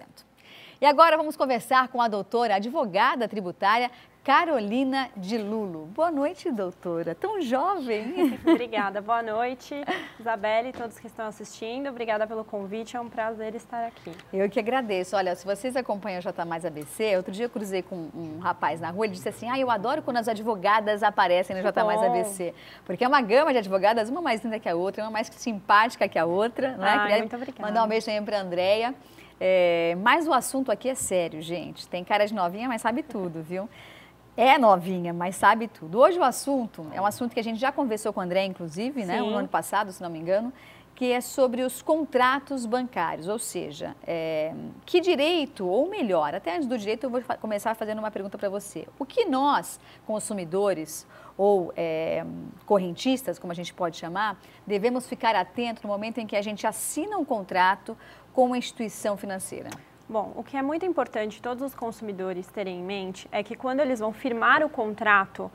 2%. E agora vamos conversar com a doutora, advogada tributária, Carolina de Lulo. Boa noite, doutora. Tão jovem. Obrigada. Boa noite, Isabelle e todos que estão assistindo. Obrigada pelo convite. É um prazer estar aqui. Eu que agradeço. Olha, se vocês acompanham o J Mais ABC, outro dia eu cruzei com um rapaz na rua, ele disse assim, eu adoro quando as advogadas aparecem no J Mais ABC. Porque é uma gama de advogadas, uma mais linda que a outra, uma mais simpática que a outra. Né? Muito obrigada. Mandar um beijo também para a Andréia. Mas o assunto aqui é sério, gente. Tem cara de novinha, mas sabe tudo, viu? É novinha, mas sabe tudo. Hoje o assunto é um assunto que a gente já conversou com o André, inclusive, né, no ano passado, se não me engano, que é sobre os contratos bancários, ou seja, que direito, ou melhor, até antes do direito eu vou começar fazendo uma pergunta para você. O que nós, consumidores ou correntistas, como a gente pode chamar, devemos ficar atentos no momento em que a gente assina um contrato com uma instituição financeira? Bom, o que é muito importante todos os consumidores terem em mente é que quando eles vão firmar o contrato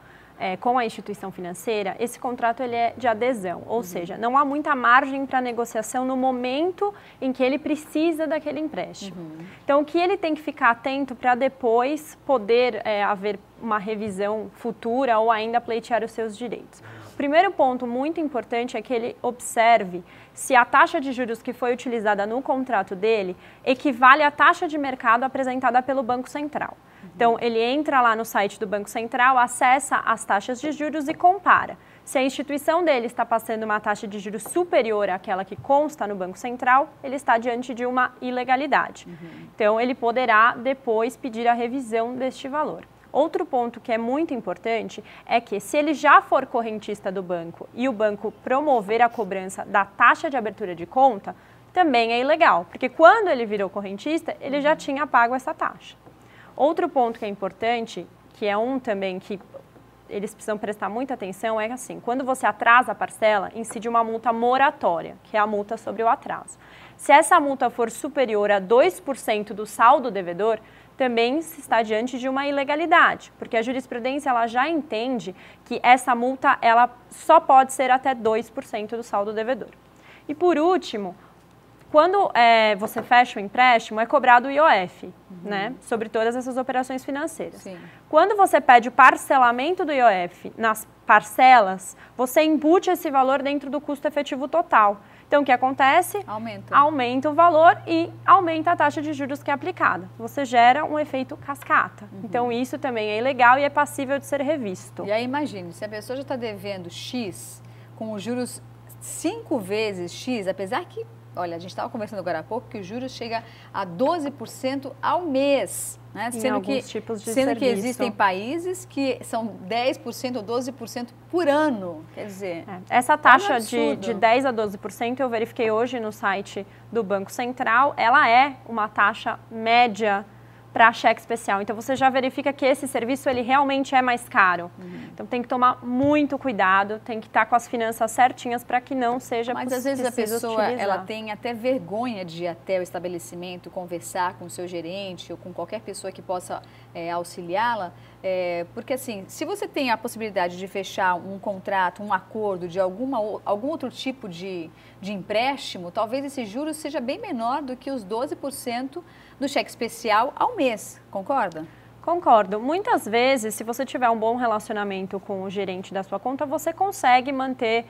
com a instituição financeira, esse contrato ele é de adesão, ou seja, não há muita margem para negociação no momento em que ele precisa daquele empréstimo. Então, o que ele tem que ficar atento para depois poder haver uma revisão futura ou ainda pleitear os seus direitos. O primeiro ponto muito importante é que ele observe se a taxa de juros que foi utilizada no contrato dele equivale à taxa de mercado apresentada pelo Banco Central. Então, ele entra lá no site do Banco Central, acessa as taxas de juros e compara. Se a instituição dele está passando uma taxa de juros superior àquela que consta no Banco Central, ele está diante de uma ilegalidade. Então, ele poderá depois pedir a revisão deste valor. Outro ponto que é muito importante é que se ele já for correntista do banco e o banco promover a cobrança da taxa de abertura de conta, também é ilegal, porque quando ele virou correntista, ele já tinha pago essa taxa. Outro ponto que é importante, que é um também que eles precisam prestar muita atenção, é que assim, quando você atrasa a parcela, incide uma multa moratória, que é a multa sobre o atraso. Se essa multa for superior a 2% do saldo devedor, também se está diante de uma ilegalidade, porque a jurisprudência ela já entende que essa multa ela só pode ser até 2% do saldo devedor. E por último, quando você fecha o empréstimo, é cobrado o IOF, né, sobre todas essas operações financeiras. Sim. Quando você pede o parcelamento do IOF nas parcelas, você embute esse valor dentro do custo efetivo total. Então, o que acontece? Aumenta o valor e aumenta a taxa de juros que é aplicada. Você gera um efeito cascata. Então, isso também é ilegal e é passível de ser revisto. E aí, imagine, se a pessoa já está devendo X, com os juros 5 vezes X, apesar que, olha, a gente estava conversando agora há pouco que o juros chega a 12% ao mês, né? Sendo que existem países que são 10% ou 12% por ano, quer dizer... Essa taxa de 10% a 12%, eu verifiquei hoje no site do Banco Central, ela é uma taxa média para cheque especial. Então, você já verifica que esse serviço ele realmente é mais caro. Então, tem que tomar muito cuidado, tem que estar com as finanças certinhas para que não seja possível. Mas, às vezes, a pessoa ela tem até vergonha de ir até o estabelecimento, conversar com o seu gerente ou com qualquer pessoa que possa auxiliá-la, porque, assim, se você tem a possibilidade de fechar um contrato, um acordo de algum outro tipo de empréstimo, talvez esse juros seja bem menor do que os 12% do cheque especial ao mês, concorda? Concordo. Muitas vezes, se você tiver um bom relacionamento com o gerente da sua conta, você consegue manter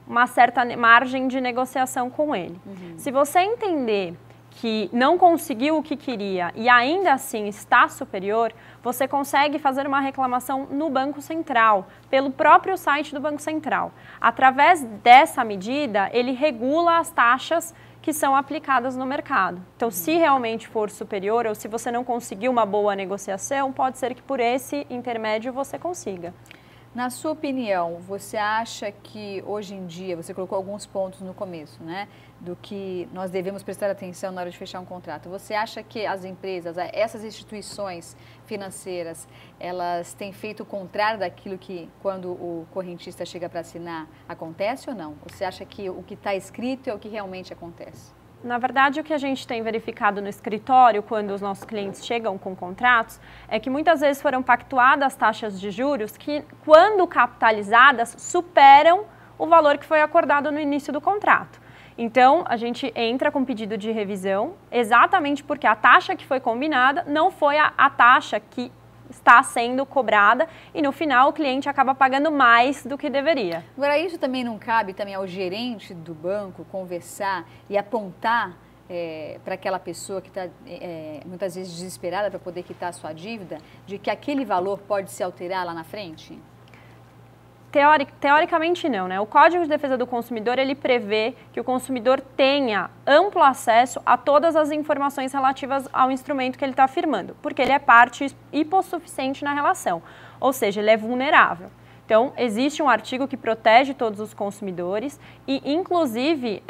uma certa margem de negociação com ele. Se você entender que não conseguiu o que queria e ainda assim está superior, você consegue fazer uma reclamação no Banco Central, pelo próprio site do Banco Central. Através dessa medida, ele regula as taxas que são aplicadas no mercado. Então, se realmente for superior ou se você não conseguir uma boa negociação, pode ser que por esse intermédio você consiga. Na sua opinião, você acha que hoje em dia, você colocou alguns pontos no começo, né, do que nós devemos prestar atenção na hora de fechar um contrato. Você acha que as empresas, essas instituições financeiras, elas têm feito o contrário daquilo que, quando o correntista chega para assinar, acontece ou não? Você acha que o que está escrito é o que realmente acontece? Na verdade, o que a gente tem verificado no escritório, quando os nossos clientes chegam com contratos, é que muitas vezes foram pactuadas taxas de juros que, quando capitalizadas, superam o valor que foi acordado no início do contrato. Então, a gente entra com pedido de revisão, exatamente porque a taxa que foi combinada não foi a taxa que está sendo cobrada e no final o cliente acaba pagando mais do que deveria. Agora, isso também não cabe também ao gerente do banco conversar e apontar para aquela pessoa que está muitas vezes desesperada para poder quitar a sua dívida, de que aquele valor pode se alterar lá na frente? Teoricamente não, né? O Código de Defesa do Consumidor, ele prevê que o consumidor tenha amplo acesso a todas as informações relativas ao instrumento que ele está afirmando, porque ele é parte hipossuficiente na relação, ou seja, ele é vulnerável. Então, existe um artigo que protege todos os consumidores e, inclusive,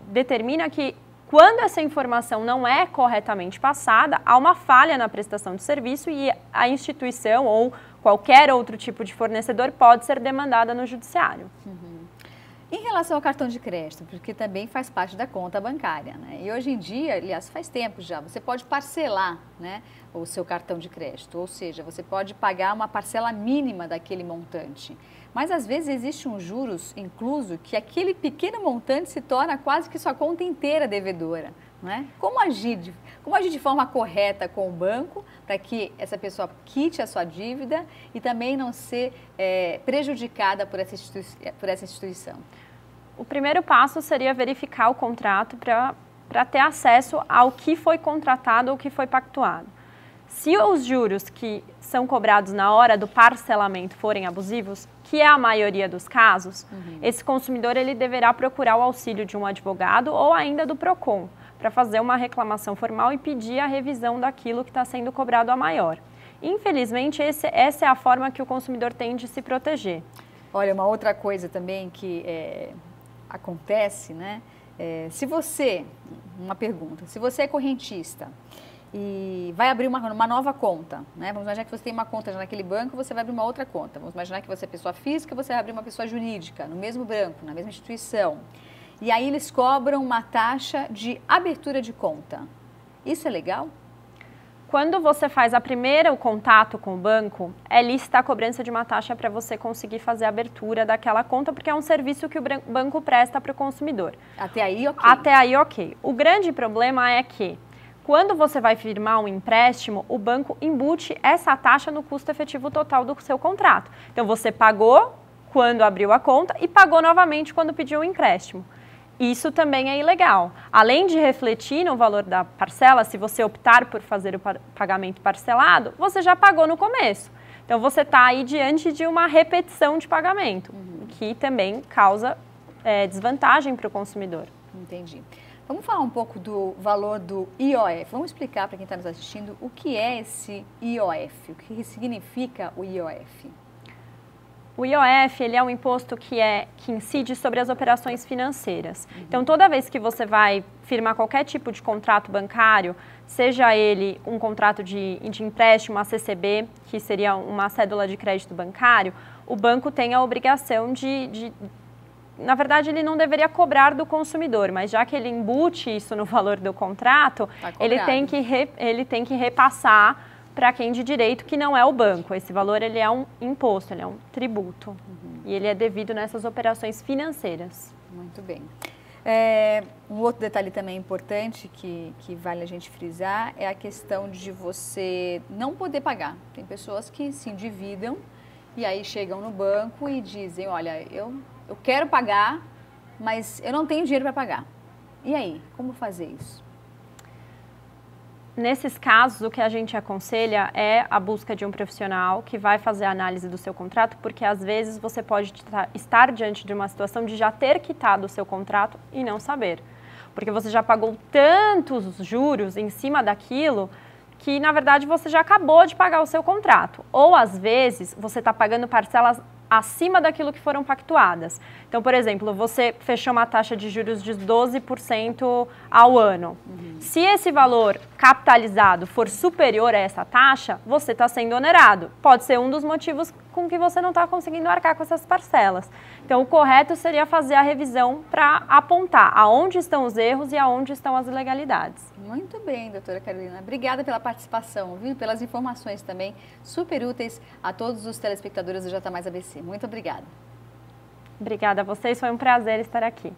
determina que quando essa informação não é corretamente passada, há uma falha na prestação de serviço e a instituição ou qualquer outro tipo de fornecedor pode ser demandada no judiciário. Uhum. Em relação ao cartão de crédito, porque também faz parte da conta bancária, né? E hoje em dia, aliás, faz tempo já, você pode parcelar, né, o seu cartão de crédito, ou seja, você pode pagar uma parcela mínima daquele montante. Mas às vezes existe um juros incluso que aquele pequeno montante se torna quase que sua conta inteira devedora. Não é? Como agir de forma correta com o banco para que essa pessoa quite a sua dívida e também não ser prejudicada por essa instituição? O primeiro passo seria verificar o contrato para ter acesso ao que foi contratado ou que foi pactuado. Se os juros que são cobrados na hora do parcelamento forem abusivos, que é a maioria dos casos, esse consumidor ele deverá procurar o auxílio de um advogado ou ainda do PROCON, para fazer uma reclamação formal e pedir a revisão daquilo que está sendo cobrado a maior. Infelizmente, essa é a forma que o consumidor tem de se proteger. Olha, uma outra coisa também que acontece, né? Uma pergunta, se você é correntista e vai abrir uma nova conta, né? Vamos imaginar que você tem uma conta já naquele banco, você vai abrir uma outra conta. Vamos imaginar que você é pessoa física, você vai abrir uma pessoa jurídica, no mesmo banco, na mesma instituição. E aí eles cobram uma taxa de abertura de conta. Isso é legal? Quando você faz o contato com o banco, é lícita a cobrança de uma taxa para você conseguir fazer a abertura daquela conta, porque é um serviço que o banco presta para o consumidor. Até aí, ok. Até aí, ok. O grande problema é que, quando você vai firmar um empréstimo, o banco embute essa taxa no custo efetivo total do seu contrato. Então, você pagou quando abriu a conta e pagou novamente quando pediu o empréstimo. Isso também é ilegal. Além de refletir no valor da parcela, se você optar por fazer o pagamento parcelado, você já pagou no começo. Então, você está aí diante de uma repetição de pagamento, que também causa desvantagem para o consumidor. Entendi. Vamos falar um pouco do valor do IOF. Vamos explicar para quem está nos assistindo o que é esse IOF, o que significa o IOF. O IOF, ele é um imposto que incide sobre as operações financeiras. Então, toda vez que você vai firmar qualquer tipo de contrato bancário, seja ele um contrato de empréstimo, uma CCB, que seria uma cédula de crédito bancário, o banco tem a obrigação na verdade, ele não deveria cobrar do consumidor, mas já que ele embute isso no valor do contrato, ele tem que repassar para quem de direito, que não é o banco. Esse valor ele é um imposto, ele é um tributo. E ele é devido nessas operações financeiras. Muito bem. Um outro detalhe também importante que vale a gente frisar é a questão de você não poder pagar. Tem pessoas que se endividam e aí chegam no banco e dizem, olha, eu quero pagar, mas eu não tenho dinheiro para pagar. E aí, como fazer isso? Nesses casos, o que a gente aconselha é a busca de um profissional que vai fazer a análise do seu contrato, porque às vezes você pode estar diante de uma situação de já ter quitado o seu contrato e não saber. Porque você já pagou tantos juros em cima daquilo que, na verdade, você já acabou de pagar o seu contrato. Ou, às vezes, você está pagando parcelas acima daquilo que foram pactuadas. Então, por exemplo, você fechou uma taxa de juros de 12% ao ano. Se esse valor capitalizado for superior a essa taxa, você está sendo onerado. Pode ser um dos motivos com que você não está conseguindo arcar com essas parcelas. Então, o correto seria fazer a revisão para apontar aonde estão os erros e aonde estão as ilegalidades. Muito bem, doutora Carolina. Obrigada pela participação, viu? Pelas informações também super úteis a todos os telespectadores do J Mais ABC. Muito obrigada. Obrigada a vocês, foi um prazer estar aqui.